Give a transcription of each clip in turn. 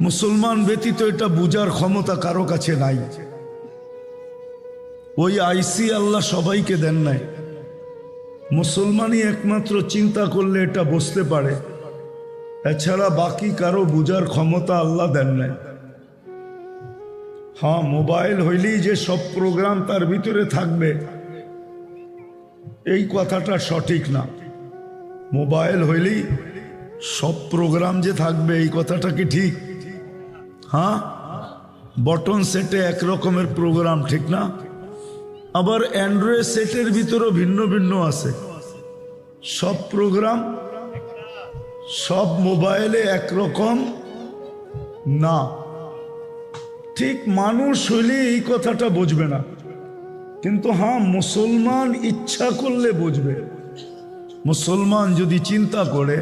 মুসলমান ব্যতীত এটা বুঝার ক্ষমতা কারো কাছে নাই। ওই আইসি আল্লাহ সবাইকে দেন নাই। মুসলমানই একমাত্র চিন্তা করলে এটা বুঝতে পারে, এছাড়া বাকি কারো বুঝার ক্ষমতা আল্লাহ দেন নাই। হ্যাঁ, মোবাইল হইলেই যে সব প্রোগ্রাম তার ভিতরে থাকবে এই কথাটা সঠিক না। মোবাইল হইলেই সব প্রোগ্রাম যে থাকবে এই কথাটা কি ঠিক? হ্যাঁ, বটন সেটে এক রকমের প্রোগ্রাম, ঠিক না? আবার অ্যান্ড্রয়েড সেটের ভিতরেও ভিন্ন ভিন্ন আছে। সব প্রোগ্রাম সব মোবাইলে একরকম না। ঠিক মানুষ হইলে এই কথাটা বুঝবে না, কিন্তু হ্যাঁ, মুসলমান ইচ্ছা করলে বুঝবে। মুসলমান যদি চিন্তা করে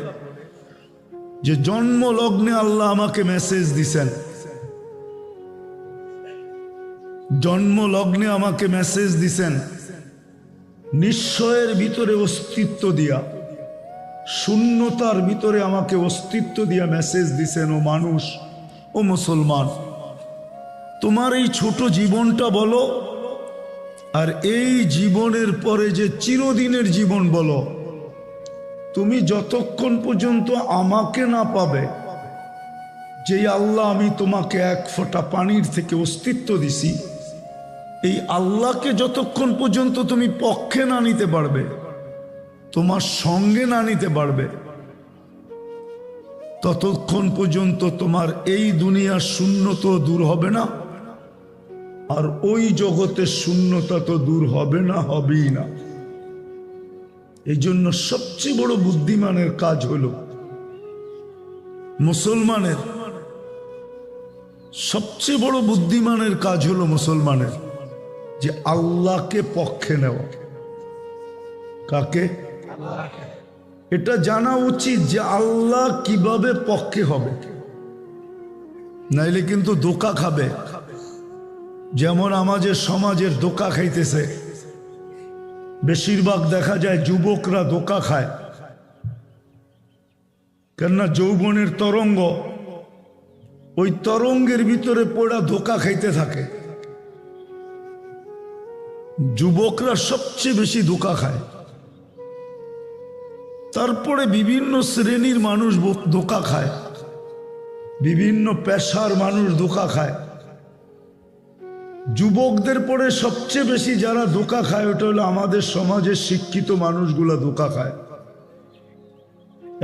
যে জন্ম লগ্নে আল্লাহ আমাকে মেসেজ দিছেন, জন্ম লগ্নে আমাকে মেসেজ দিছেন নিশ্চয়ের ভিতরে অস্তিত্ব দিয়া, শূন্যতার ভিতরে আমাকে অস্তিত্ব দিয়া মেসেজ দিছেন, ও মানুষ, ও মুসলমান, তোমার এই ছোট জীবনটা বলো, আর এই জীবনের পরে যে চিরদিনের জীবন বলো। তুমি যতক্ষণ পর্যন্ত আমাকে না পাবে, যে আল্লাহ আমি তোমাকে এক ফোঁটা পানির থেকে অস্তিত্ব দিছি, এই আল্লাহকে যতক্ষণ পর্যন্ত তুমি পক্ষে না নিতে পারবে, তোমার সঙ্গে না নিতে পারবে, ততক্ষণ পর্যন্ত তোমার এই দুনিয়ার শূন্যতা দূর হবে না, আর ওই জগতের শূন্যতা তো দূর হবে না, হবেই না। এই জন্য সবচেয়ে বড় বুদ্ধিমানের কাজ হলো, মুসলমানের সবচেয়ে বড় বুদ্ধিমানের কাজ হলো মুসলমানের যে আল্লাহকে পক্ষে নেওয়া। কাকে? এটা জানা উচিত যে আল্লাহ কিভাবে পক্ষে হবে, নাইলে কিন্তু ধোঁকা খাবে। যেমন আমাদের সমাজের ধোঁকা খাইতেছে, বেশিরভাগ দেখা যায় যুবকরা ধোঁকা খায়। কেননা যৌবনের তরঙ্গ, ওই তরঙ্গের ভিতরে পড়া ধোঁকা খাইতে থাকে। যুবকরা সবচেয়ে বেশি ধোঁকা খায়। তারপরে বিভিন্ন শ্রেণীর মানুষ ধোঁকা খায়, বিভিন্ন পেশার মানুষ ধোঁকা খায়। যুবকদের পরে সবচেয়ে বেশি যারা ধোঁকা খায় ওটা হলো আমাদের সমাজের শিক্ষিত মানুষগুলা ধোঁকা খায়।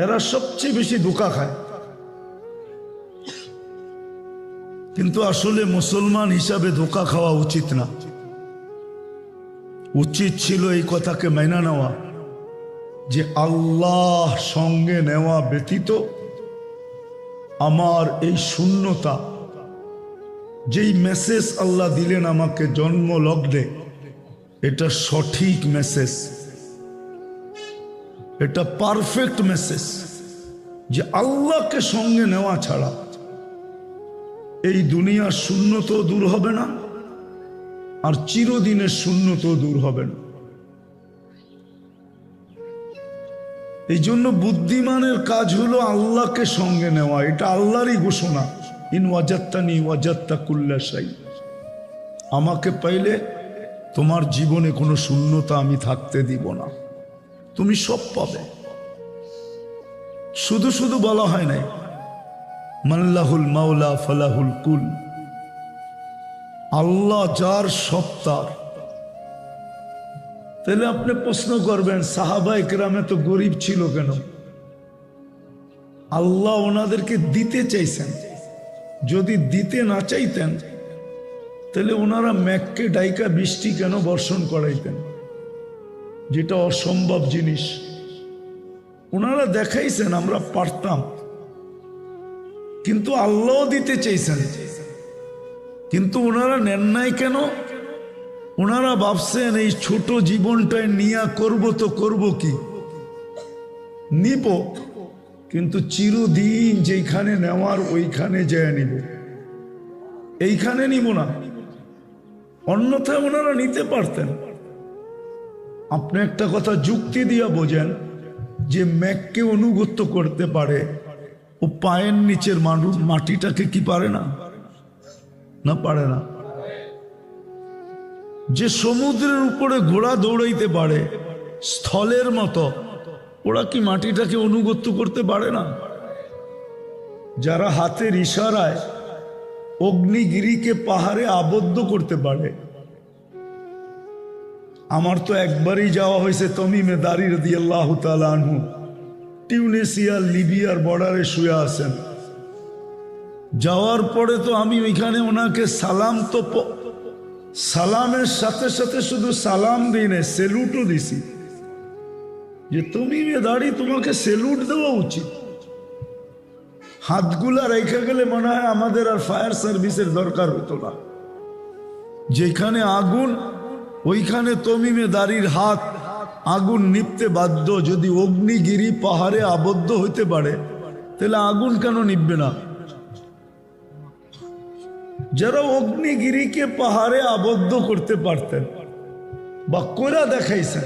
এরা সবচেয়ে বেশি ধোঁকা খায়। কিন্তু আসলে মুসলমান হিসাবে ধোঁকা খাওয়া উচিত না। উচিত ছিল এই কথাকে মেনে নেওয়া যে আল্লাহ সঙ্গে নেওয়া ব্যতীত আমার এই শূন্যতা, যেই মেসেজ আল্লাহ দিলেন আমাকে জন্ম লগ্নে, এটা সঠিক মেসেজ, এটা পারফেক্ট মেসেজ, যে আল্লাহকে সঙ্গে নেওয়া ছাড়া এই দুনিয়ার শূন্যতাও দূর হবে না, আর চিরদিনের শূন্যতাও দূর হবে না। এই জন্য বুদ্ধিমানের কাজ হলো আল্লাহকে সঙ্গে নেওয়া। এটা আল্লাহরই ঘোষণা, ইন ওয়াজাত্তানি ওয়াজাত্তা কুল্লা শাই। আমাকে পাইলে তোমার জীবনে কোনো শূন্যতা আমি থাকতে দিব না, তুমি সব পাবে। শুধু শুধু বলা হয় নাই মাল্লাহুল মাওলা ফালাহুল কুল, আল্লাহ যার সব তার। তাহলে আপনি প্রশ্ন করবেন সাহাবায়ে কেরামে তো গরিব ছিল কেন? আল্লাহ ওনাদেরকে দিতে চাইছেন। যদি দিতে না চাইতেন তাহলে ওনারা মেঘকে ডাইকা বৃষ্টি কেন বর্ষণ করাইতেন, যেটা অসম্ভব জিনিস। ওনারা দেখাইছেন আমরা পারতাম, কিন্তু আল্লাহ দিতে চাইছেন, কিন্তু ওনারা নেন নাই কেন? ওনারা ভাবছেন এই ছোট জীবনটায় নিয়া করব তো করব কি, নিব, কিন্তু চিরদিন যেখানে নেওয়ার ওইখানে যেয়ে নিব, এইখানে নিব না। অন্যথায় ওনারা নিতে পারতেন। আপনি একটা কথা যুক্তি দিয়া বোঝেন যে মেঘকে অনুগত করতে পারে ও পায়ের নিচের মাটিটাকে কি পারে না? না পারে না। যে সমুদ্রের উপরে ঘোড়া দৌড়াইতে পারে স্থলের মতো, ওরা কি মাটিটাকে অনুগত করতে পারে না? যারা হাতের ইশারায় অগ্নিগিরিকে পাহাড়ে আবদ্ধ করতে পারে। আমার তো একবারই যাওয়া হয়েছে তমিমে দারি রাদিয়াল্লাহু তাআলা আনহু, টিউনিসিয়া লিবিয়ার বর্ডারে শুয়ে আছেন। যাওয়ার পরে তো আমি ওইখানে ওনাকে সালামের সাথে সাথে শুধু সালাম দিই না, সেলুটও দিছি, যে তমিমে দারি তোমাকে সেলুট দেওয়া উচিত। হাতগুলা রেখে গেলে মনে হয় আমাদের আর ফায়ার সার্ভিসের দরকার হতো না। যেখানে আগুন ওইখানে তমিমে দারির হাত আগুন নিভতে বাধ্য। যদি অগ্নিগিরি পাহাড়ে আবদ্ধ হইতে পারে তাহলে আগুন কেন নিভবে না? যারা অগ্নিগিরিকে পাহাড়ে আবদ্ধ করতে পারতেন বা কইরা দেখাইছেন।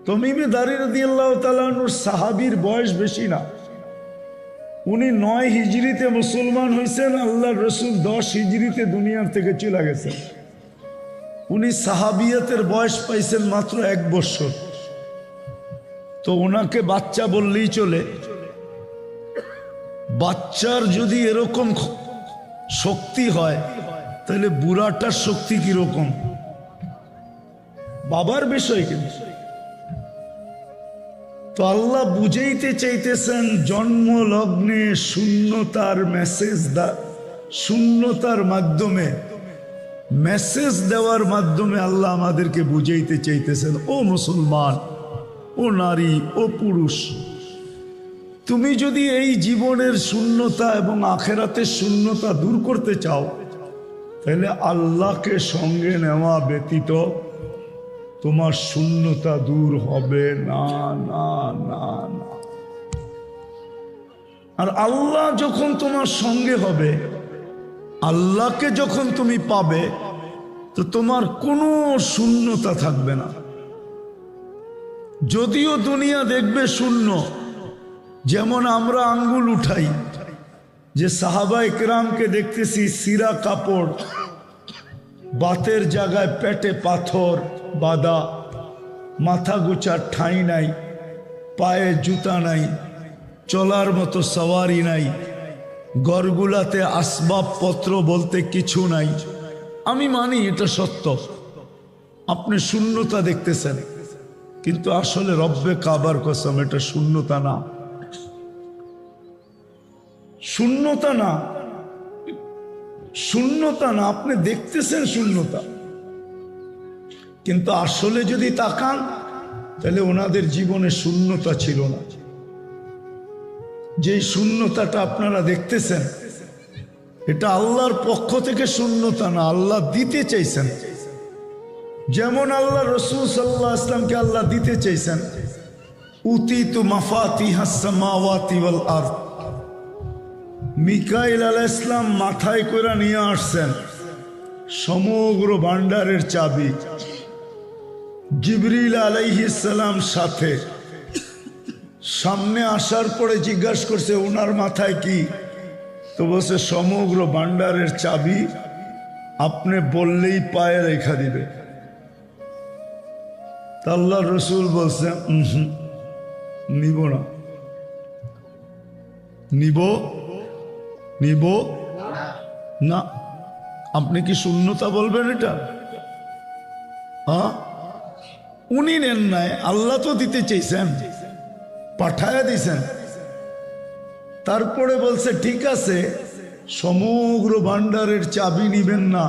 তমিমে দারি রাদিয়াল্লাহু তাআলা আনহুর সাহাবীর বয়স বেশি না, উনি 9 হিজরিতে মুসলমান হয়েছেন, আল্লাহর রসুল 10 হিজরিতে দুনিয়ার থেকে চলে গেছেন। উনি সাহাবিয়াতের বয়স পাইছেন মাত্র 1 বছর। তো ওনাকে বাচ্চা বললেই চলে। বাচ্চার যদি এরকম শক্তি হয় তাহলে বুড়াটার শক্তি কিরকম? বাবার বিষয় কিন্তু। তো আল্লাহ বুঝাইতে চাইতেছেন জন্ম লগ্নে শূন্যতার মেসেজ শূন্যতার মাধ্যমে মেসেজ দেওয়ার মাধ্যমে আল্লাহ আমাদেরকে বুঝাইতে চাইতেছেন, ও মুসলমান, ও নারী, ও পুরুষ, তুমি যদি এই জীবনের শূন্যতা এবং আখেরাতের শূন্যতা দূর করতে চাও তাহলে আল্লাহকে সঙ্গে নেওয়া ব্যতীত তোমার শূন্যতা দূর হবে না, না, না, না। আর আল্লাহ যখন তোমার সঙ্গে হবে, আল্লাহকে যখন তুমি পাবে, তো তোমার কোনো শূন্যতা থাকবে না। যদিও দুনিয়া দেখবে শূন্য, যেমন আমরা আঙ্গুল উঠাই, যে সাহাবায়ে কেরামকে দেখতেছি সিরা কাপড়, বাতের জায়গায় পেটে পাথর বাঁধা, মাথা গোছার ঠাঁই নাই, পায়ে জুতা নাই, চলার মতো সওয়ারি নাই, ঘরগুলাতে আসবাবপত্র বলতে কিছু নাই। আমি মানি এটা সত্য, আপনি শূন্যতা দেখতেছেন, কিন্তু আসলে রব্বে কাবার কসম এটা শূন্যতা না, শূন্যতা না, শূন্যতা না। আপনি দেখতেছেন শূন্যতা, কিন্তু আসলে যদি তাকান তাহলে ওনাদের জীবনে শূন্যতা ছিল না। যে শূন্যতাটা আপনারা দেখতেছেন এটা আল্লাহর পক্ষ থেকে শূন্যতা না, আল্লাহ দিতে চাইছেন। যেমন আল্লাহ রসুল সাল্লাল্লাহু আলাইহি ওয়াসাল্লামকে আল্লাহ দিতে চাইছেন, উতিতু মাফাতিহাস সামাওয়াতি ওয়াল আরদ। মিকাইল আলাইহিস সালাম মাথায় করে নিয়ে আসছেন সমগ্র ভান্ডারের চাবি। জিবরিল আলাইহিস সালাম সাথে। সামনে আসার পরে জিজ্ঞাসা করছে ওনার মাথায় কি? তো বলছে সমগ্র ভান্ডারের চাবি, আপনি বললেই পায়ে রেখা দিবে। তা আল্লাহ রসুল বলছে নিব না, নিব নিব না। আপনি কি শূন্যতা বলবেন এটা? উনি নেন নাই, আল্লাহ তো দিতে চাইছেন, পাঠায়া দিছেন। তারপরে বলছে ঠিক আছে, সমগ্র ভান্ডারের চাবি নিবেন না,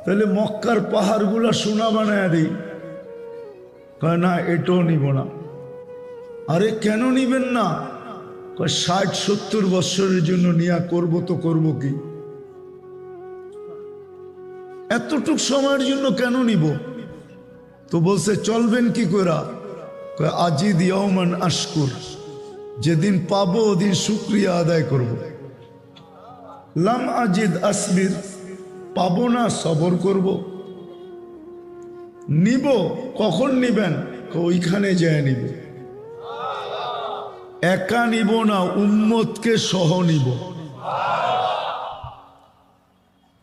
তাহলে মক্কার পাহাড়গুলা সোনা বানায় দিই। কয় না, এটাও নিব না। আরে কেন নিবেন না? 60-70 বছরের জন্য নিয়া করব তো করব কি? এতটুক সময়ের জন্য কেন নিব? তো বলছে চলবেন কি করা? আজিদ ইয়াওমান আশকুর, যেদিন পাবো ওদিন শুকরিয়া আদায় করব। লাম আজিদ আসবির, পাবো না সবর করব। নিব, কখন নিবেন? ওইখানে যায় নিব। একা নিব না, উম্মতকে সহ নিব।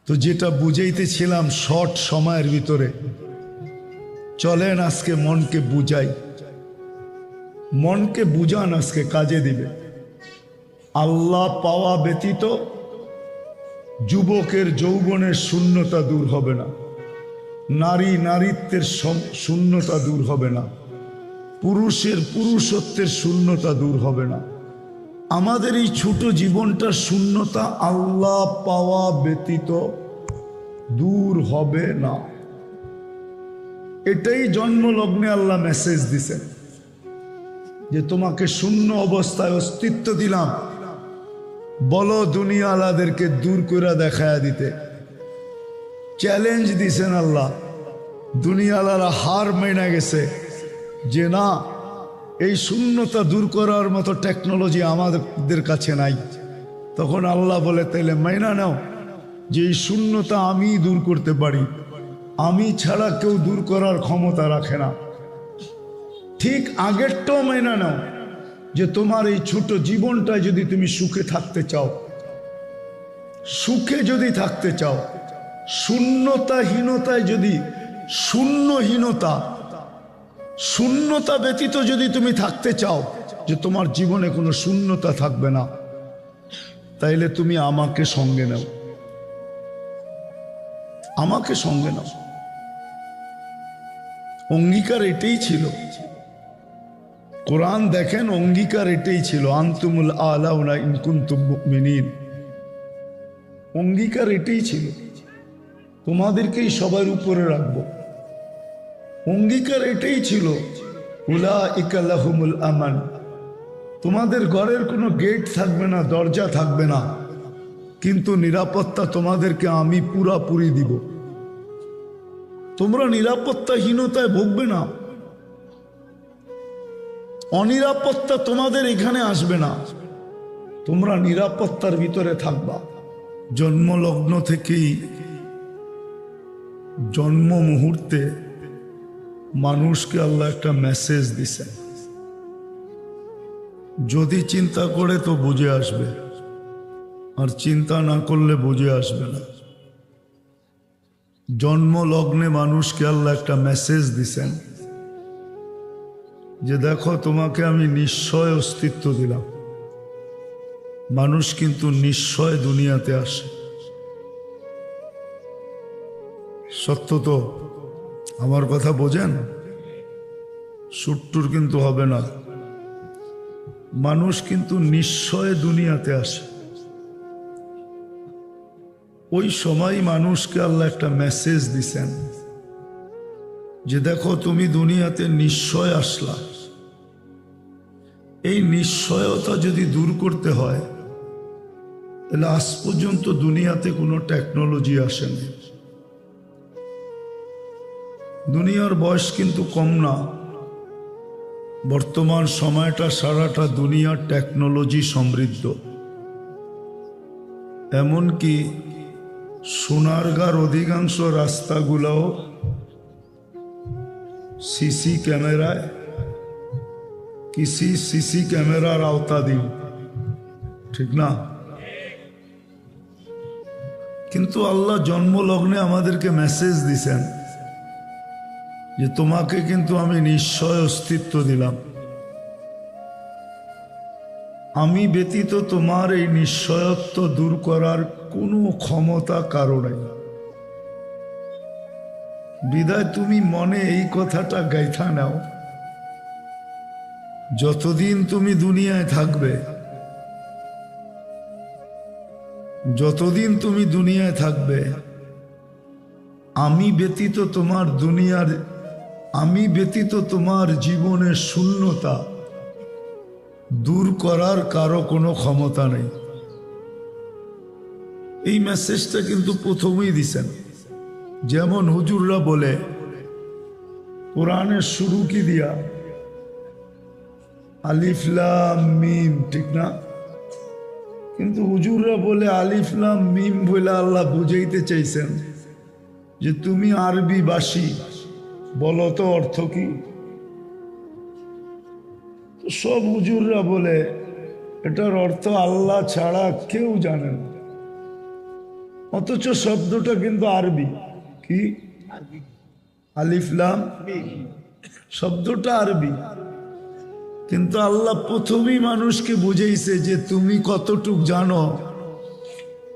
তো যেটা বুঝাইতেছিলাম শর্ট সময়ের ভিতরে, চলেন আজকে মনকে বুঝাই। মনকে বুঝান, আজকে কাজে দিবে। আল্লাহ পাওয়া ব্যতীত যুবকের যৌবনের শূন্যতা দূর হবে না, নারী নারীত্বের শূন্যতা দূর হবে না, পুরুষের পুরুষত্বের শূন্যতা দূর হবে না। আমাদের এই ছোট জীবনটার শূন্যতা আল্লাহ পাওয়া ব্যতীত দূর হবে না। এটাই জন্মলগ্নে আল্লাহ মেসেজ দিছেন যে তোমাকে শূন্য অবস্থায় অস্তিত্ব দিলাম, বলো দুনিয়াওয়ালাদেরকে দূর করে দেখায়া দিতে। চ্যালেঞ্জ দিছেন আল্লাহ। দুনিয়াওয়ালারা হার মেনে গেছে যে না, এই শূন্যতা দূর করার মতো টেকনোলজি আমাদের কাছে নাই। তখন আল্লাহ বলে, তাইলে মাইনা নাও যে এই শূন্যতা আমি দূর করতে পারি, আমি ছাড়া কেউ দূর করার ক্ষমতা রাখে না। ঠিক আগেরটাও মাইনা নাও যে তোমার এই ছোট জীবনটায় যদি তুমি সুখে থাকতে চাও, সুখে যদি থাকতে চাও, শূন্যতাহীনতায় যদি শূন্যতা ব্যতীত যদি তুমি থাকতে চাও, যে তোমার জীবনে কোনো শূন্যতা থাকবে না, তাইলে তুমি আমাকে সঙ্গে নাও, আমাকে সঙ্গে নাও। অঙ্গীকার এটাই ছিল। কোরআন দেখেন, অঙ্গীকার এটাই ছিল, আনতুমুল আলাউনা ইন কুনতুম মুমিনিন। অঙ্গীকার এটাই ছিল, তোমাদেরকেই সবার উপরে রাখবো। অঙ্গীকার এটাই ছিল, উলাইকা লাহুমুল আমান। তোমাদের ঘরের কোনো গেট থাকবে না, দরজা থাকবে না, কিন্তু নিরাপত্তা তোমাদেরকে আমি পুরাপুরি দিব। তোমরা নিরাপত্তাহীনতায় ভুগবে না, অনিরাপত্তা তোমাদের এখানে আসবে না, তোমরা নিরাপত্তার ভিতরে থাকবা। জন্মলগ্ন থেকেই, জন্ম মুহূর্তে মানুষকে আল্লাহ একটা মেসেজ দিছে। যদি চিন্তা করে তো বুঝে আসবে, আর চিন্তা না করলে বুঝে আসবে না। জন্মলগ্নে মানুষকে আল্লাহ একটা মেসেজ দিছেন যে দেখো, তোমাকে আমি নিশ্চয় অস্তিত্ব দিলাম। মানুষ কিন্তু নিশ্চয় দুনিয়াতে আসে। সত্য তো? আমার কথা বোঝেন? সুট্টুর কিন্তু হবে না। মানুষ কিন্তু নিশ্চয় দুনিয়াতে আসে। ওই সময় মানুষকে আল্লাহ একটা মেসেজ দিছেন যে দেখো, তুমি দুনিয়াতে নিশ্চয় আসলা। এই নিশ্চয়তা যদি দূর করতে হয়, তাহলে আজ পর্যন্ত দুনিয়াতে কোনো টেকনোলজি আসেনি। দুনিয়ার বয়স কিন্তু কম না। বর্তমান সময়টা সারাটা দুনিয়ার টেকনোলজি সমৃদ্ধ। এমনকি সোনারগাঁর অধিকাংশ রাস্তাগুলোও সিসি ক্যামেরায়, সিসি ক্যামেরার আওতাধীন, ঠিক না? কিন্তু আল্লাহ জন্মলগ্নে আমাদেরকে মেসেজ দিছেন যে তোমাকে কিন্তু আমি নিশ্চয় অস্তিত্ব দিলাম। আমি ব্যতীত তোমার এই নিশ্চয়ত্ব দূর করার কোনো ক্ষমতা কারো নাই। বিদায় তুমি মনে এই কথাটা গাইথা নাও, যতদিন তুমি দুনিয়ায় থাকবে, যতদিন তুমি দুনিয়ায় থাকবে, আমি ব্যতীত তোমার জীবনের শূন্যতা দূর করার কারো কোনো ক্ষমতা নেই। এই মেসেজটা কিন্তু প্রথমেই দিছেন। যেমন হুজুররা বলে কোরআনের শুরু কি দিয়া? আলিফ লাম মিম, ঠিক না? কিন্তু হুজুররা বলে আলিফ লাম মিম বলে আল্লাহ বুঝাইতে চাইছেন যে তুমি আরবি ভাষী, বলো তো অর্থ কি? তো সব হুজুররা বলে এটার অর্থ আল্লাহ ছাড়া কেউ জানে না, অথচ শব্দটা কিন্তু আরবি। কি আলিফ লাম, শব্দটা আরবি, কিন্তু আল্লাহ প্রথমেই মানুষকে বুঝাইছে যে তুমি কতটুক জানো,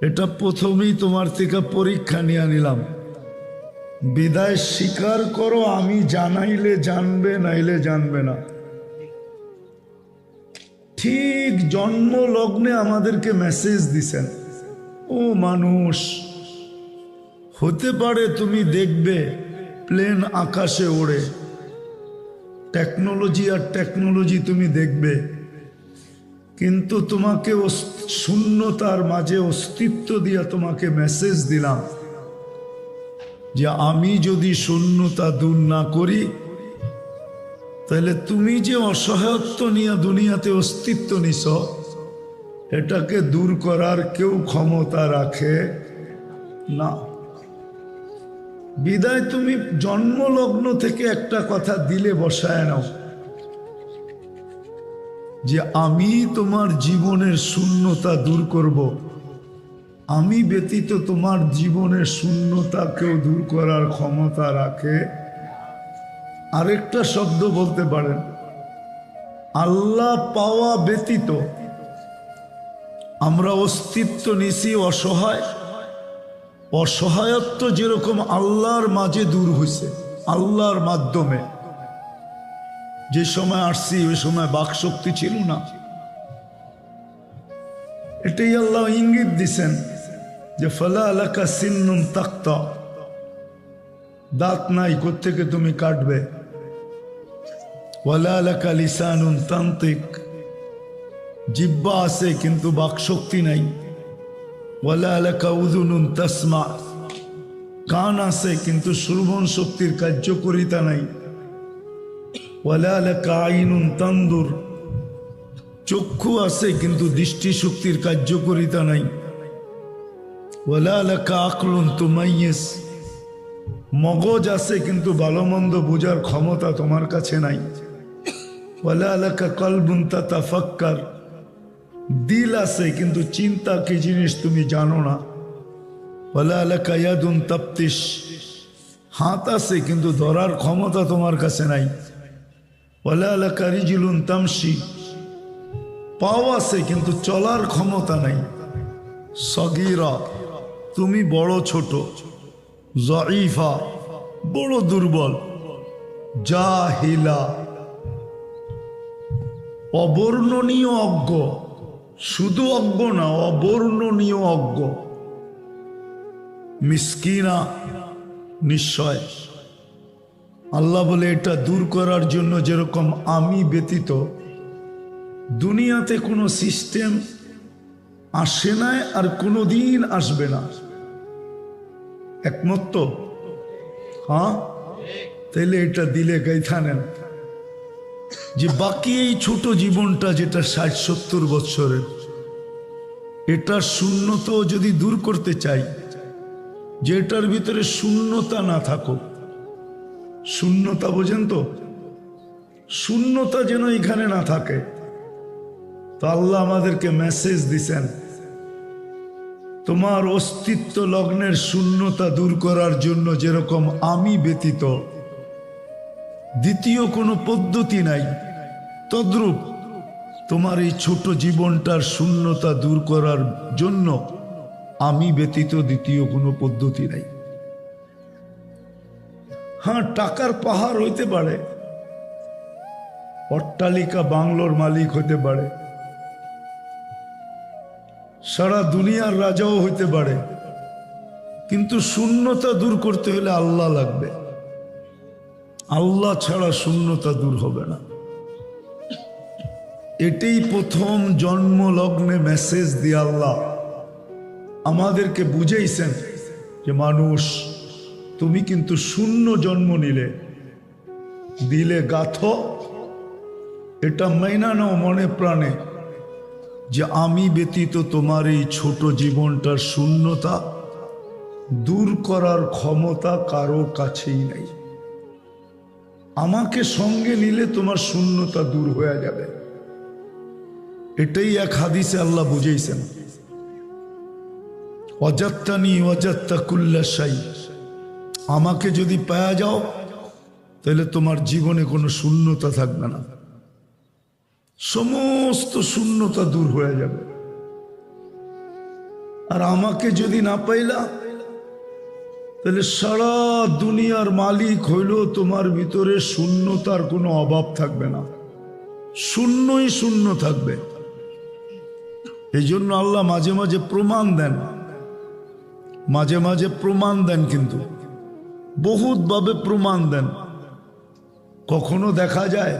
এটা প্রথমেই তোমার থেকে পরীক্ষা নিয়ে নিলাম। বিদায় স্বীকার করো, আমি জানাইলে জানবে, নাইলে জানবে না। ঠিক জন্ম লগ্নে আমাদেরকে মেসেজ দিছেন, ও মানুষ, হতে পারে তুমি দেখবে প্লেন আকাশে ওড়ে, টেকনোলজি আর টেকনোলজি তুমি দেখবে, কিন্তু তোমাকে শূন্যতার মাঝে অস্তিত্ব দিয়া তোমাকে মেসেজ দিলাম যে আমি যদি শূন্যতা দূর না করি, তাহলে তুমি যে অসহায়ত্ব নিয়ে দুনিয়াতে অস্তিত্ব নিছ, এটাকে দূর করার কেউ ক্ষমতা রাখে না। বিদায় তুমি জন্মলগ্ন থেকে একটা কথা দিলে বসায় নাও যে আমি তোমার জীবনের শূন্যতা দূর করব, আমি ব্যতীত তোমার জীবনের শূন্যতা কেউ দূর করার ক্ষমতা রাখে। আরেকটা শব্দ বলতে পারেন, আল্লাহ পাওয়া ব্যতীত আমরা অস্তিত্ব নিছি অসহায়। অসহায়ত্ব যেরকম আল্লাহর মাঝে দূর হয়েছে, আল্লাহর মাধ্যমে। যে সময় আসছি ওই সময় বাকশক্তি ছিল না, এটাই আল্লাহ ইঙ্গিত দিছেন যে ফালা আলাকা সিন্নুন তাক্তা, দাঁত নাই, কোত্থেকে তুমি কাটবে। ওয়ালা আলাকা লিসানুন তান্তিক, জিহ্বা আছে কিন্তু বাকশক্তি নাই। ওয়ালা আলাকা উযুনুন তাসমা, কান আছে কিন্তু শ্রবণ শক্তির কার্যকরিতা নাই। ওয়ালা আলাকা আইনুন তানদুর, চক্ষু আছে কিন্তু দৃষ্টি শক্তির কার্যকরিতা নাই। ওয়ালা আলাকা আকলুন তুমাইয়িজ, মগজ আছে কিন্তু ভালো মন্দ বোঝার ক্ষমতা তোমার কাছে নাই। ওয়ালা আলাকা কলবুন তাতাফাক্কার, দিল আছে কিন্তু চিন্তা কি জিনিস তুমি জানো না। ওয়ালা আলাকা ইয়াদুন তাফতিশ, হাত আছে কিন্তু ধরার ক্ষমতা তোমার কাছে নাই। ওয়ালা আলাকা রিজলুন তামশি, পাও আছে কিন্তু চলার ক্ষমতা নাই। সগীরা, তুমি বড় ছোট। জঈফা, বড় দুর্বল। জাহিলা, অবর্ণনীয় অজ্ঞ, শুধু অজ্ঞ না, অবর্ণনীয় অজ্ঞ। মিসকিনা, নিশ্চয়। আল্লাহ বলে এটা দূর করার জন্য যেরকম আমি ব্যতীত দুনিয়াতে কোনো সিস্টেম আসে নাই আর কোনোদিন আসবে না। একমত তো? হ্যাঁ, তাইলে এটা দিলে গাইথা নেন যে বাকি এই ছোট জীবনটা যেটা ৬০-৭০ বৎসরের, এটার শূন্যতা যদি দূর করতে চাই, যে এটার ভিতরে শূন্যতা না থাকুক। শূন্যতা বোঝেন তো? শূন্যতা যেন এখানে না থাকে। তো আল্লাহ আমাদেরকে মেসেজ দিছেন, তোমার অস্তিত্ব লগ্নের শূন্যতা দূর করার জন্য যেরকম আমি ব্যতীত দ্বিতীয় কোনো পদ্ধতি নাই, তদ্রূপ তোমার এই ছোট জীবনটার শূন্যতা দূর করার জন্য আমি ব্যতীত দ্বিতীয় কোনো পদ্ধতি নাই। হ্যাঁ, টাকার পাহাড় হইতে পারে, অট্টালিকা বাংলোর মালিক হইতে পারে, সারা দুনিয়ার রাজাও হইতে পারে, কিন্তু শূন্যতা দূর করতে হলে আল্লাহ লাগবে। আল্লাহ ছাড়া শূন্যতা দূর হবে না। এটাই প্রথম জন্মলগ্নে মেসেজ দিয়ে আল্লাহ আমাদেরকে বুঝাইছেন যে মানুষ, তুমি কিন্তু শূন্য জন্ম নিলে, দিলে গাথ, এটা মাইনা নাও মনে প্রাণে যে আমি ব্যতীত তোমার এই ছোট জীবনটার শূন্যতা দূর করার ক্ষমতা কারো কাছেই নাই। আমাকে সঙ্গে নিলে তোমার শূন্যতা দূর হয়ে যাবে। এটাই এক হাদিসে আল্লাহ বুঝাইছেন, ওয়াজাত্তানি ওয়াজাত্তা কুল্লা শাই। আমাকে যদি পাওয়া যাও তাহলে তোমার জীবনে কোনো শূন্যতা থাকবে না, সমস্ত শূন্যতা দূর হয়ে যাবে। আর আমাকে যদি না পাইলা তাহলে সারা দুনিয়ার মালিক হইলেও তোমার ভিতরে শূন্যতার কোনো অভাব থাকবে না, শূন্যই শূন্য থাকবে। এই জন্য আল্লাহ মাঝে মাঝে প্রমাণ দেন, মাঝে মাঝে প্রমাণ দেন, কিন্তু বহুত ভাবে প্রমাণ দেন। কখনো দেখা যায়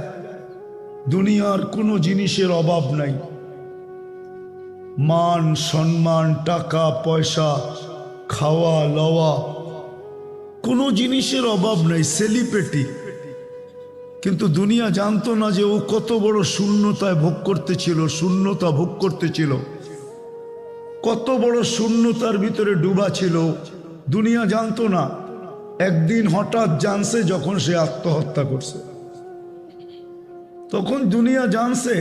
দুনিয়ার কোনো জিনিসের অভাব নাই, মান সম্মান, টাকা পয়সা, খাওয়া লওয়া, কোনো জিনিসের অভাব নাই, সেলিব্রিটি। কিন্তু দুনিয়া জানতো না যে ও কত বড় শূন্যতায় ভোগ করতেছিল, শূন্যতা ভোগ করতেছিল, কত বড় শূন্যতার ভিতরে ডুবা ছিল। দুনিয়া জানতো না। একদিন হঠাৎ জানছে যখন সে আত্মহত্যা করছে, তখন দুনিয়া জানছে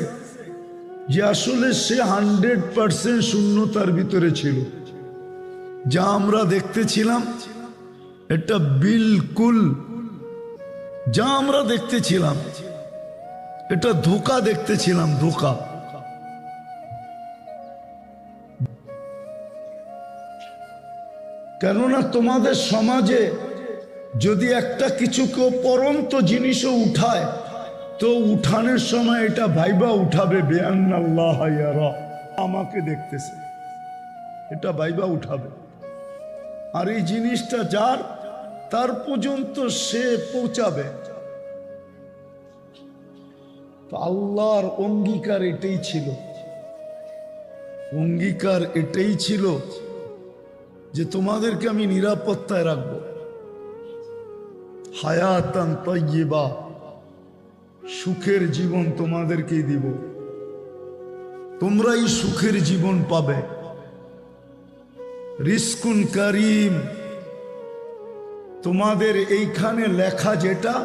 যে আসলে সে 100% শূন্যতার ভিতরে ছিল। যা আমরা দেখতেছিলাম এটা বিলকুল, যা আমরা দেখতেছিলাম এটা ধোঁকা দেখতেছিলাম, ধোঁকা। কেননা তোমাদের সমাজে যদি একটা কিছু কেউ পরন্ত জিনিসও উঠায়, তো উঠানোর সময় এটা ভাইবা উঠাবে, বেআন্নাল্লাহ ইয়ারা, আমাকে দেখতেছে, এটা ভাইবা উঠাবে। আর এই জিনিসটা যার, তার পর্যন্ত সে পৌঁছাবে। তো আল্লাহর অঙ্গীকার এটাই ছিল, অঙ্গীকার এটাই ছিল যে তোমাদেরকে আমি নিরাপত্তায় রাখবো, হায়াতান তাইয়্যিবা, সুখের জীবন তোমাদেরকেই দিব, তোমরাই সুখের জীবন পাবে। রিজকুন কারীম, তোমাদের এইখানে লেখা যেটা,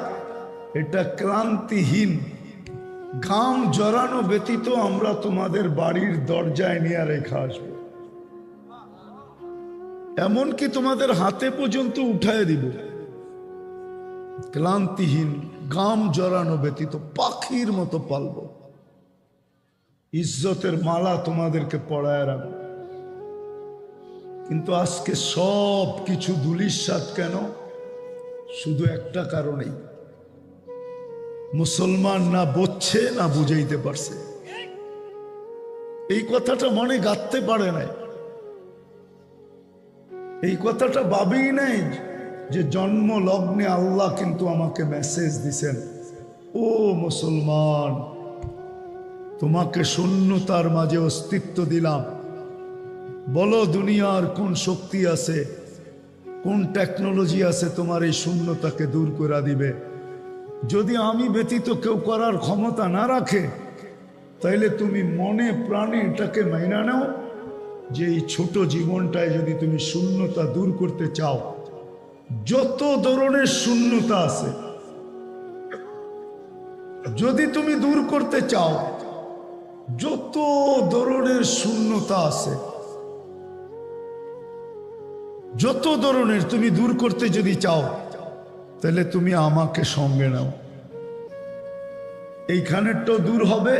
এটা ক্লান্তিহীন, ঘাম জড়ানো ব্যতীত আমরা তোমাদের বাড়ির দরজায় নিয়ে রেখা আসবো, এমনকি তোমাদের হাতে পর্যন্ত উঠায় দিব। ক্লান্তিহীন, ঘাম জড়ানো ব্যতীত, পাখির মতো পালবো, ইজ্জতের মালা তোমাদেরকে পরায় রাখবো। কিন্তু আজকে সব কিছু ধূলিসাৎ কেন? শুধু একটা কারণেই, মুসলমান না বুঝছে না বুঝাইতে পারছে। এই কথাটা মনে গাঁথতে পারে নাই, এই কথাটা ভাবেই নাই যে জন্ম লগ্নে আল্লাহ কিন্তু আমাকে মেসেজ দিছেন, ও মুসলমান, তোমাকে শূন্যতার মাঝে অস্তিত্ব দিলাম। বলো দুনিয়ার কোন শক্তি আছে, কোন টেকনোলজি আছে তোমার এই শূন্যতাকে দূর করে দিবে? যদি আমি ব্যতীত কেউ করার ক্ষমতা না রাখে, তাইলে তুমি মনে প্রাণে এটাকে মাইনা নাও যে এই ছোট জীবনটায় যদি তুমি শূন্যতা দূর করতে চাও, যত ধরনের শূন্যতা আছে যদি তুমি দূর করতে চাও, যত ধরনের শূন্যতা আছে, যত ধরনের তুমি দূর করতে যদি চাও, তাহলে তুমি আমাকে সঙ্গে নাও। এইখানেরটাও দূর হবে,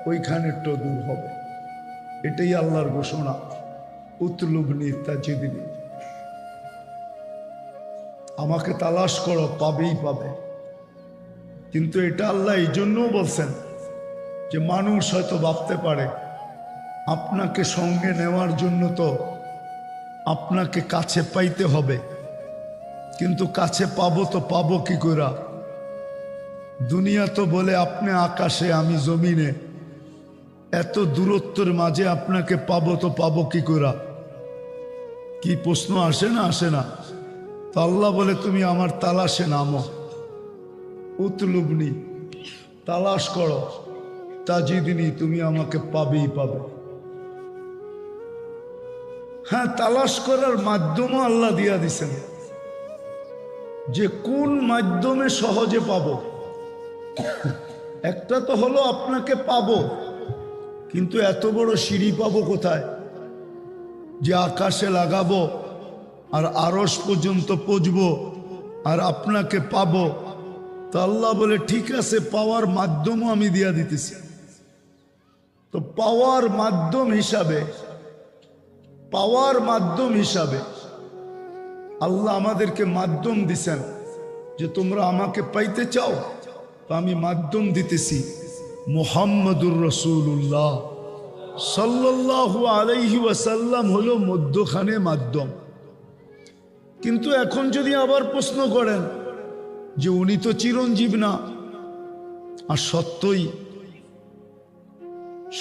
ওইখানেরটাও দূর হবে। এটাই আল্লাহর ঘোষণা, উতলুবনি তাজিদনি, আমাকে তালাশ করো, পাবেই পাবে। কিন্তু এটা আল্লাহ এই জন্যও বলছেন যে মানুষ হয়তো ভাবতে পারে আপনাকে সঙ্গে নেওয়ার জন্য তো আপনাকে কাছে পাইতে হবে, কিন্তু কাছে পাবো তো পাবো কি করে? দুনিয়া তো বলে আপনি আকাশে আমি জমিনে, এত দূরত্বের মাঝে আপনাকে পাবো তো পাবো কি করে? কি প্রশ্ন আসে না? আসে না? তো আল্লাহ বলে তুমি আমার তালাশে নামো, উতলুবনি, তালাশ করো, তাজিদনি, তুমি আমাকে পাবেই পাবে। হ্যাঁ, তালাশ করার মাধ্যমও আল্লাহ দিয়া দিছেন। যে কোন মাধ্যমে সহজে পাবো। একটা তো হলো আপনাকে পাবো, কিন্তু এত বড় সিঁড়ি পাবো কোথায় যে আকাশে লাগাবো আর আরশ পর্যন্ত পৌঁছবো আর আপনাকে পাবো। তো আল্লাহ বলে ঠিক আছে, পাওয়ার মাধ্যমও আমি দিয়া দিতেছি। তো পাওয়ার মাধ্যম হিসাবে আল্লাহ আমাদেরকে মাধ্যম দিছেন যে তোমরা আমাকে পাইতে চাও, তো আমি মাধ্যম দিতেছি। মুহাম্মদুর রাসূলুল্লাহ সাল্লাল্লাহু আলাইহি ওয়াসাল্লাম হলো মধ্যখানে মাধ্যম। কিন্তু এখন যদি আবার প্রশ্ন করেন যে উনি তো চিরঞ্জীব না, আর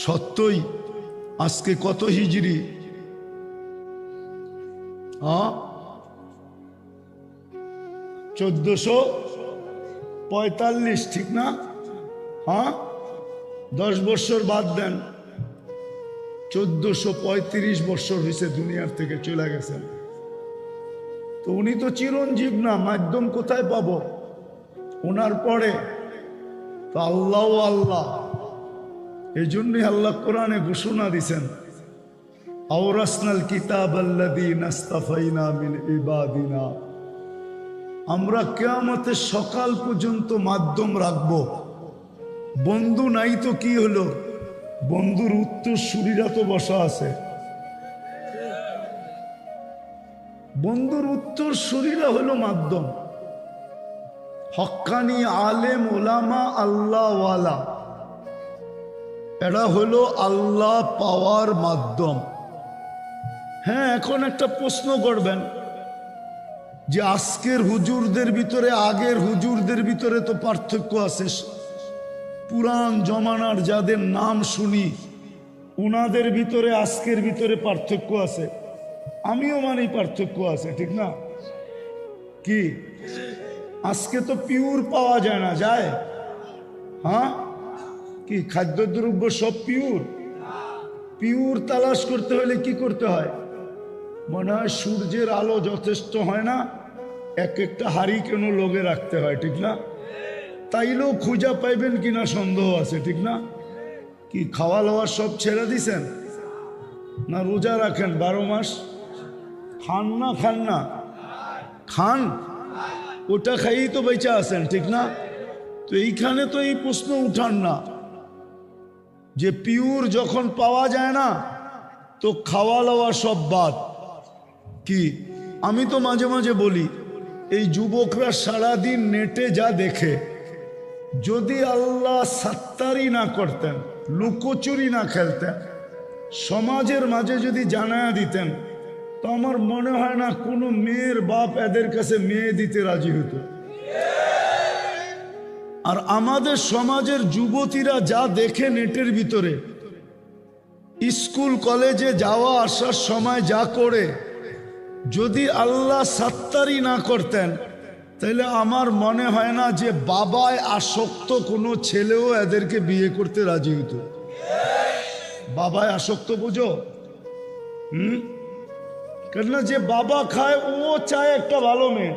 সত্যই আজকে কত হিজরি? 1445, ঠিক না? 10 বছর বাদ দেন, 1435 বছর হয়েছে দুনিয়ার থেকে চলে গেছেন। তো উনি তো চিরঞ্জীব না, মাধ্যম কোথায় পাবো ওনার পরে? তো আল্লাহ। এই জন্যই আল্লাহ কোরআনে ঘোষণা দিছেন, আওরাসনাল কিতাবাল্লাযীনা ইসতাফাইনা মিন ইবাদিনা। আমরা কিয়ামতের সকাল পর্যন্ত মাধ্যম রাখবো। বন্ধু নাই তো কি হলো, বন্ধুর উত্তরসূরিরা তো বসা আছে। বন্ধুর উত্তরসূরিরা হলো মাধ্যম। হক্কানি আলেম ওলামা আল্লাহওয়ালা, এরা হলো আল্লাহ পাওয়ার মাধ্যম। হ্যাঁ, এখন একটা প্রশ্ন করবেন যে আজকের হুজুরদের ভিতরে আগের হুজুরদের ভিতরে তো পার্থক্য আছে। পুরান জমানার যাদের নাম শুনি ওনাদের ভিতরে আজকের ভিতরে পার্থক্য আছে। আমিও মানি পার্থক্য আছে, ঠিক না? কি আজকে তো পিওর পাওয়া যায় না, যায়? কি খাদ্যদ্রব্য সব পিওর তালাশ করতে হলে কি করতে হয়? মনে হয় সূর্যের আলো যথেষ্ট হয় না, একটা হাড়ি কেন লগে রাখতে হয়, ঠিক না? তাইলেও খুঁজা পাইবেন কিনা সন্দেহ আছে, ঠিক না? কি খাওয়া দাওয়া সব ছেড়ে দিছেন না রোজা রাখেন 12 মাস? খান না খান, ওটা খাইই তো বেঁচে আছেন, ঠিক না? তো এইখানে তো এই প্রশ্ন উঠান না যে পিওর যখন পাওয়া যায় না তো খাওয়া দাওয়া সব বাদ। কি আমি তো মাঝে মাঝে বলি, এই যুবকরা সারাদিন নেটে যা দেখে, যদি আল্লাহ সাত্তারি না করতেন, লুকোচুরি না খেলতেন, সমাজের মাঝে যদি জানায়া দিতেন, তো আমার মনে হয় না কোনো মেয়ের বাপ এদের কাছে মেয়ে দিতে রাজি হতো। আর আমাদের সমাজের যুবতীরা যা দেখে নেটের ভিতরে, স্কুল কলেজে যাওয়া আসার সময় যা করে, যদি আল্লাহ সাত্তারি না করতেন তাহলে আমার মনে হয় না যে বাবায় আসক্ত কোনো ছেলেও এদেরকে বিয়ে করতে রাজি হতো। বাবায় আসক্ত বুঝো? কেননা যে বাবা খায় ও চায় একটা ভালো মেয়ে।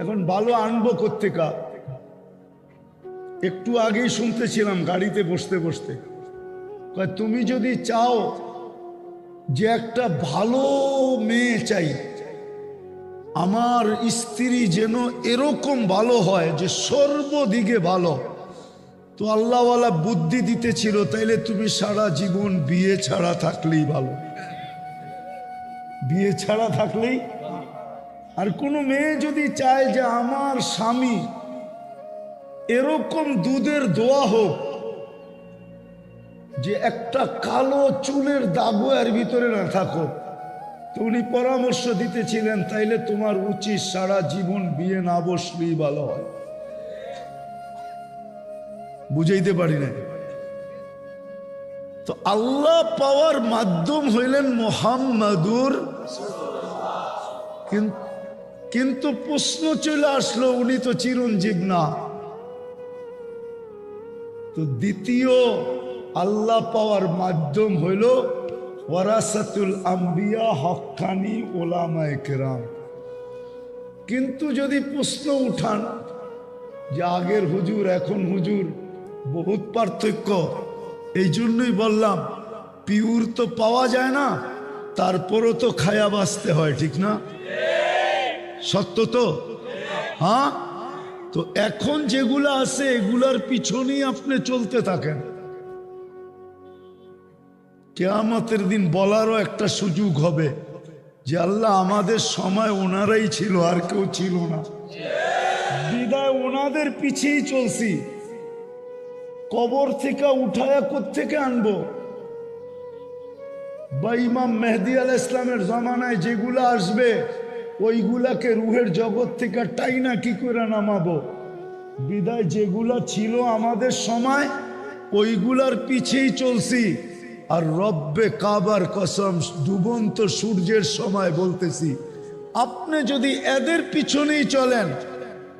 এখন ভালো আনবো কোত্থেকা? একটু আগেই শুনতেছিলাম গাড়িতে বসতে বসতে, তুমি যদি চাও যে একটা ভালো মেয়ে চাই, আমার স্ত্রী যেন এরকম ভালো হয় যে সর্বদিকে ভালো, তো আল্লাহওয়ালা বুদ্ধি দিতেছিল, তাইলে তুমি সারা জীবন বিয়ে ছাড়া থাকলেই ভালো। বিয়ে ছাড়া থাকলেই। আর কোনো মেয়ে যদি চায় যে আমার স্বামী এরকম দুধের দোয়া হোক যে একটা কালো চুলের দাগও এর ভিতরে না থাকো, তো উনি পরামর্শ দিতেছিলেন তাইলে তোমার উচিত সারা জীবন বিয়ে না বসলেই ভালো হয়। বুঝাইতে পারি না। তো আল্লাহ পাওয়ার মাধ্যম হইলেন মুহাম্মাদুর, কিন্তু প্রশ্ন চলে আসলো উনি তো চিরঞ্জীব না। তো দ্বিতীয় আল্লাহ পাওয়ার মাধ্যম হইল ওয়ারাসাতুল আম্বিয়া, হক্কানি ওলামায়ে কেরাম। কিন্তু যদি প্রশ্ন উঠান যে আগের হুজুর এখন হুজুর বহুত পার্থক্য, এই জন্যই বললাম পিওর তো পাওয়া যায় না, তারপরও তো খায়া বাঁচতে হয়, ঠিক না? সত্য তো? হ্যাঁ, তো এখন যেগুলো আছে এগুলার পিছনেই আপনি চলতে থাকেন। কিয়ামতের দিন বলারও একটা সুযোগ হবে যে আল্লাহ আমাদের সময় ওনারাই ছিল, আর কেউ ছিল না, বিদায় ওনাদের পিছেই চলছি। কবর থেকে উঠায়া কোত্থেকে আনবো? বা ইমাম মেহেদী আলাইহিস সালামের জমানায় যেগুলা আসবে ওইগুলাকে রুহের জগৎ থেকে টাইনা কি করে নামাবো? বিদায় যেগুলা ছিল আমাদের সময় ওইগুলার পিছেই চলছি। আর রব্বে কাবার কসম, ডুবন্ত সূর্যের সময় বলতেছি, আপনি যদি এদের পিছনেই চলেন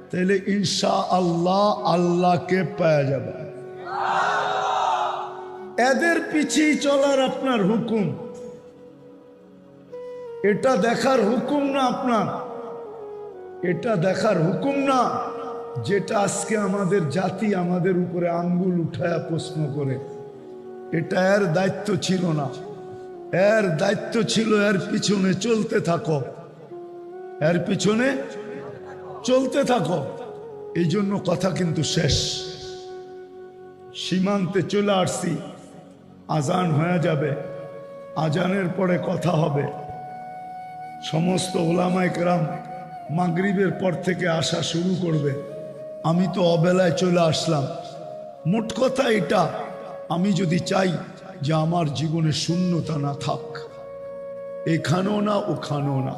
তাহলে ইনশাআল্লাহ আল্লাহকে পাওয়া যাবে। এদের পিছেই চলার আপনার হুকুম, এটা দেখার হুকুম না আপনার, এটা দেখার হুকুম না যেটা আজকে আমাদের জাতি আমাদের উপরে আঙ্গুল উঠায়া প্রশ্ন করে। এটা এর দায়িত্ব ছিল না, এর দায়িত্ব ছিল এর পিছনে চলতে থাকো, এর পিছনে চলতে থাকো। এই জন্য কথা কিন্তু শেষ, সীমান্তে চলে আসছি, আজান হয়ে যাবে, আজানের পরে কথা হবে। সমস্ত ওলামায়ে কেরাম মাগরিবের পর থেকে আসা শুরু করবে। আমি তো অবেলায় চলে আসলাম। মোট কথা এটা, আমি যদি চাই যে আমার জীবনে শূন্যতা না থাক, এখানেও না ওখানেও না,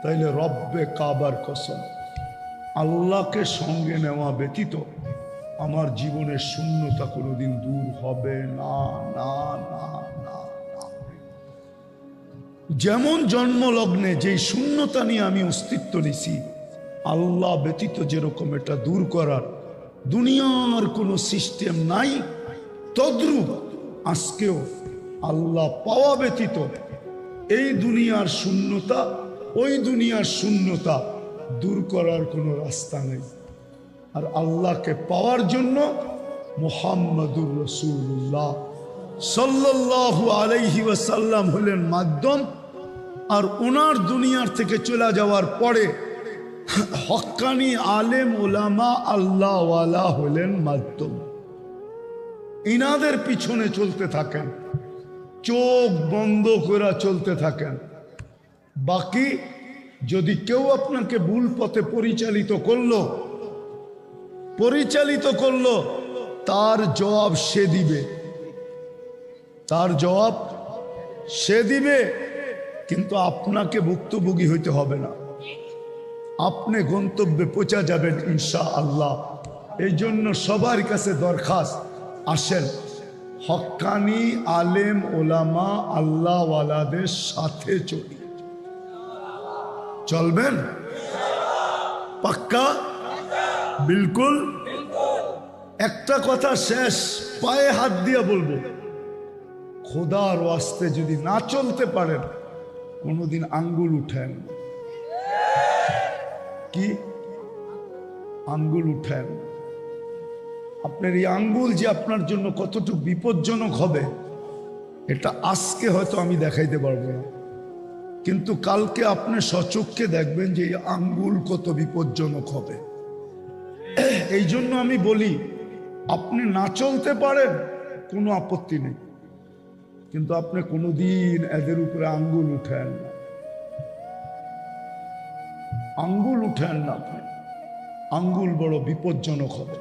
তাইলে রব্বে কাবার কসম আল্লাহকে সঙ্গে নেওয়া ব্যতীত আমার জীবনের শূন্যতা কোনোদিন দূর হবে না, না, না, না, না। যেমন জন্মলগ্নে যেই শূন্যতা নিয়ে আমি অস্তিত্ব নিছি, আল্লাহ ব্যতীত যেরকম এটা দূর করার দুনিয়ার কোনো সিস্টেম নাই, তদ্রূপ আজকেও আল্লাহ পাওয়া ব্যতীত এই দুনিয়ার শূন্যতা, ওই দুনিয়ার শূন্যতা দূর করার কোনো রাস্তা নেই। আর আল্লাহকে পাওয়ার জন্য মুহাম্মাদুর রাসূলুল্লাহ সাল্লাল্লাহু আলাইহি ওয়াসাল্লাম হলেন মাধ্যম। আর ওনার দুনিয়ার থেকে চলে যাওয়ার পরে হক্কানি আলেম ওলামা আল্লাহওয়ালা হলেন মাধ্যম। ইনাদের পিছনে চলতে থাকেন, চোখ বন্ধ করে চলতে থাকেন। বাকি যদি কেউ আপনাকে ভুল পথে পরিচালিত করলো, তার জবাব সে দিবে, তার জবাব সে দিবে, কিন্তু আপনাকে ভুক্তভোগী হইতে হবে না, আপনি গন্তব্যে পৌঁছা যাবেন ইনশাআল্লাহ। এই জন্য সবার কাছে দরখাস্ত, আসেন হক্কানি আলেম ওলামা আল্লাহওয়ালাদের সাথে চলি। চলবেন? পাক্কা? বিলকুল। একটা কথা শেষ, পায়ে হাত দিয়ে বলবো, খোদার ওয়াস্তে যদি না চলতে পারেন কোনোদিন আঙ্গুল উঠেন। কি আঙ্গুল উঠেন? আপনার এই আঙ্গুল যে আপনার জন্য কতটুকু বিপজ্জনক হবে এটা আজকে হয়তো আমি দেখাইতে পারবো না, কিন্তু কালকে আপনি সচক্ষে দেখবেন যে এই আঙ্গুল কত বিপজ্জনক হবে। এই জন্য আমি বলি, আপনি না চলতে পারেন কোনো আপত্তি নেই, কিন্তু আপনি কোনোদিন এদের উপরে আঙ্গুল উঠেন না, আঙ্গুল উঠেন না। আপনি আঙ্গুল বড় বিপজ্জনক হবে।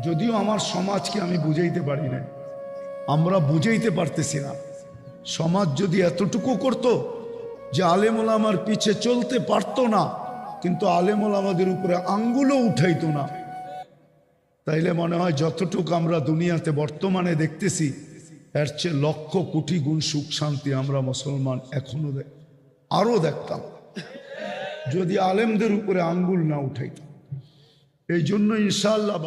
যদিও আমার সমাজকে আমি বুঝাইতে পারি না, আমরা বুঝাইতে পারতেছি না। সমাজ যদি এতটুকু করত যে আলেম ওলামার পিছে চলতে পারতো না, কিন্তু আলেম ওলামাদের উপরে আঙ্গুলও উঠাইতো না, তাইলে মনে হয় যতটুকু আমরা দুনিয়াতে বর্তমানে দেখতেছি এর চেয়ে লক্ষ কোটি গুণ সুখ শান্তি আমরা মুসলমান এখনো আরো দেখতাম যদি আলেমদের উপরে আঙ্গুল না উঠাইতাম। এই জন্য ইনশাআল্লাহ